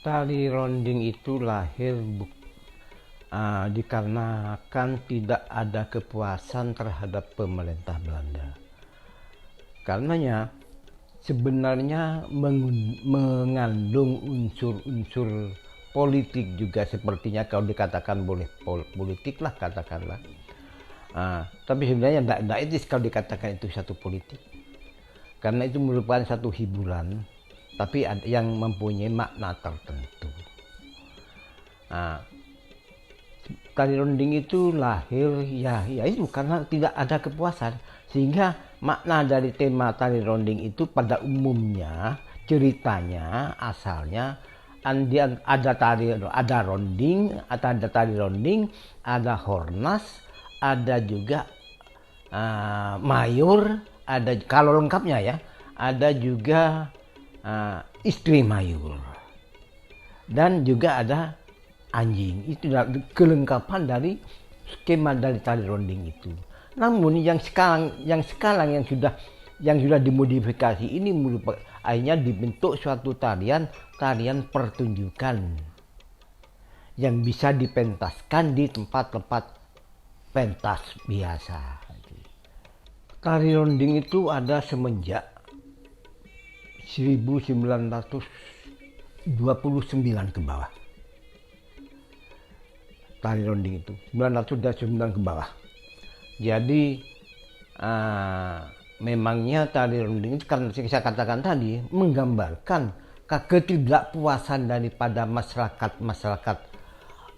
Tari ronding itu lahir dikarenakan tidak ada kepuasan terhadap pemerintah Belanda. Karenanya sebenarnya mengandung unsur-unsur politik juga, sepertinya kalau dikatakan boleh politik lah katakanlah. Tapi sebenarnya tidak etis kalau dikatakan itu satu politik, karena itu merupakan satu hiburan tapi yang mempunyai makna tertentu. Tari ronding itu lahir ya itu karena tidak ada kepuasan, sehingga makna dari tema tari ronding itu pada umumnya ceritanya asalnya ada ronding, ada tari ronding, ada hornas, ada juga mayor, ada kalau lengkapnya ya, ada juga istri mayor, dan juga ada anjing. Itu kelengkapan dari skema dari tari ronding itu. Namun yang sekarang yang sudah dimodifikasi ini akhirnya dibentuk suatu tarian pertunjukan yang bisa dipentaskan di tempat-tempat pentas biasa. Tari ronding itu ada semenjak 1929 ke bawah. Tari ronding itu 1929 ke bawah. Jadi memangnya tari ronding itu, karena saya katakan tadi, menggambarkan ketidakpuasan daripada masyarakat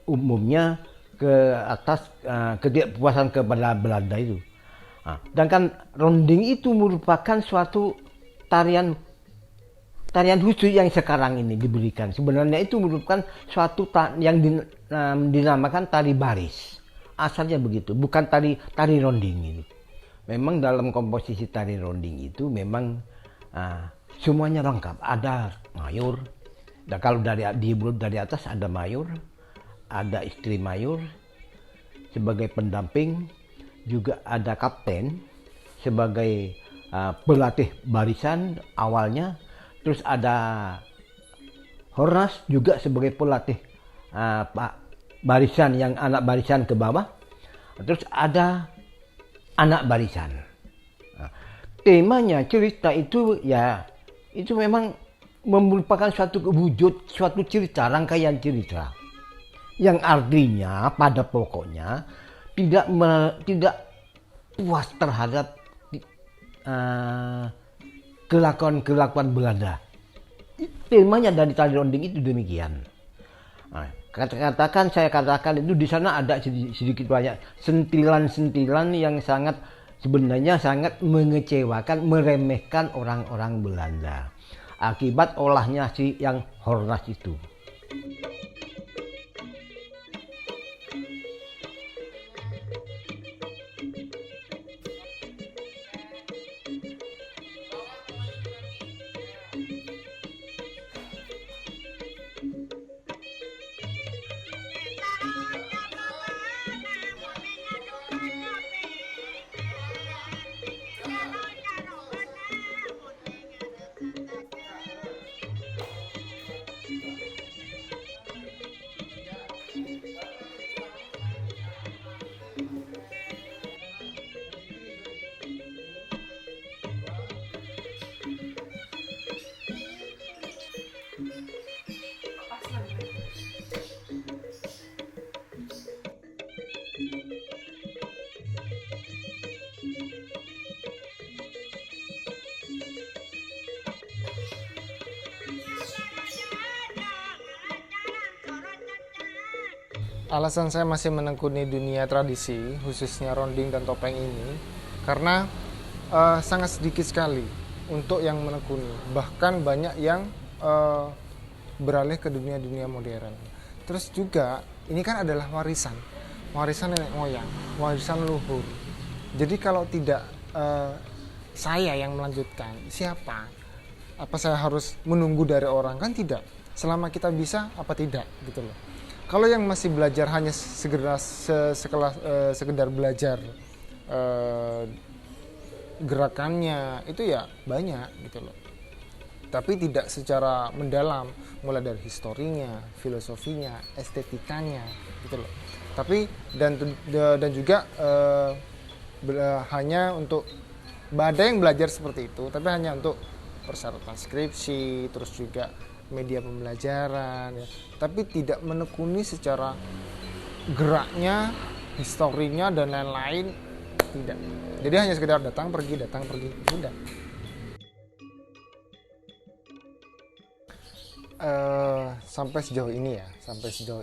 umumnya ke atas ketidakpuasan kepada Belanda itu. Dan kan ronding itu merupakan suatu tarian khusus yang sekarang ini diberikan. Sebenarnya itu merupakan suatu yang dinamakan tari baris. Asalnya begitu, bukan tari ronding itu. Memang dalam komposisi tari ronding itu memang semuanya lengkap. Ada mayor, dan kalau dari atas ada mayor, ada istri mayor sebagai pendamping, juga ada kapten sebagai pelatih barisan awalnya. Terus ada hornas juga sebagai pelatih barisan, yang anak barisan ke bawah. Terus ada anak barisan. Temanya cerita itu ya itu memang merupakan suatu wujud, suatu cerita, rangkaian cerita yang artinya pada pokoknya tidak puas terhadap kelakuan Belanda. Temanya dari tari ronding itu demikian. Saya katakan itu di sana ada sedikit banyak sentilan-sentilan yang sebenarnya sangat mengecewakan, meremehkan orang-orang Belanda akibat olahnya yang hornas itu. Alasan saya masih menekuni dunia tradisi, khususnya ronding dan topeng ini, karena sangat sedikit sekali untuk yang menekuni. Bahkan banyak yang beralih ke dunia modern. Terus juga ini kan adalah warisan nenek moyang, warisan leluhur. Jadi kalau tidak saya yang melanjutkan, siapa? Apa saya harus menunggu dari orang? Kan tidak. Selama kita bisa, apa tidak gitu loh. Kalau yang masih belajar hanya sekedar belajar gerakannya, itu ya banyak gitu loh. tapi tidak secara mendalam, mulai dari historinya, filosofinya, estetikanya gitu loh. Tapi dan juga hanya untuk ada yang belajar seperti itu, tapi hanya untuk persyaratan skripsi, terus juga media pembelajaran ya. Tapi tidak menekuni secara geraknya, historinya dan lain-lain, tidak. Jadi hanya sekedar datang pergi sudah. Sampai sejauh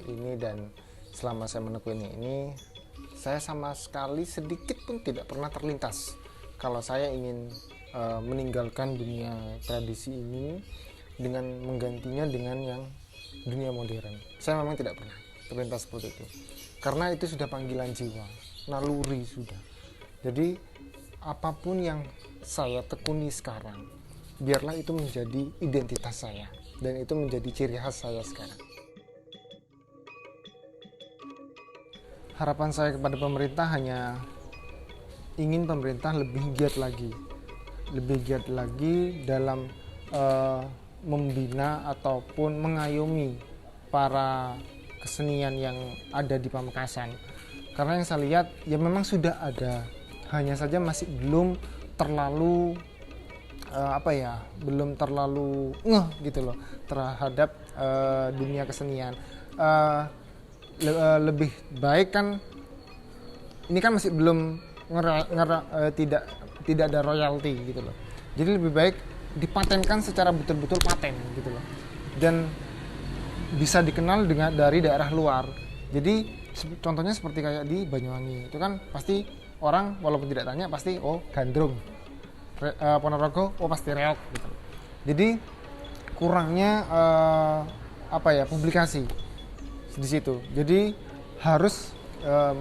ini dan selama saya menekuni ini, saya sama sekali sedikit pun tidak pernah terlintas kalau saya ingin meninggalkan dunia tradisi ini dengan menggantinya dengan yang dunia modern. Saya memang tidak pernah terlintas seperti itu, karena itu sudah panggilan jiwa, naluri sudah. Jadi apapun yang saya tekuni sekarang, biarlah itu menjadi identitas saya dan itu menjadi ciri khas saya sekarang. Harapan saya kepada pemerintah hanya ingin pemerintah lebih giat lagi dalam membina ataupun mengayomi para kesenian yang ada di Pamekasan. Karena yang saya lihat ya memang sudah ada, hanya saja masih belum terlalu belum terlalu gitu loh terhadap dunia kesenian. Lebih baik kan ini kan masih belum tidak ada royalti gitu loh. Jadi lebih baik dipatenkan secara betul-betul paten gitu loh. Dan bisa dikenal dari daerah luar. Jadi contohnya seperti kayak di Banyuwangi. Itu kan pasti orang walaupun tidak tanya pasti gandrung. Ponorogo pasti reok gitu. Jadi kurangnya publikasi di situ. Jadi harus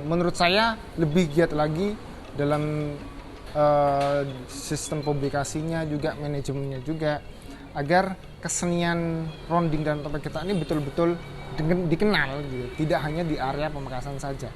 menurut saya lebih giat lagi dalam sistem publikasinya juga, manajemennya juga, agar kesenian ronding dan topeng kita ini betul-betul dikenal gitu, tidak hanya di area Pamekasan saja.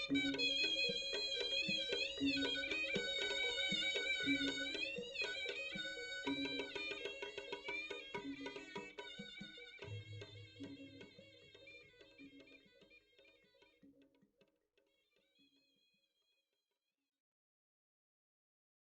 Thank you.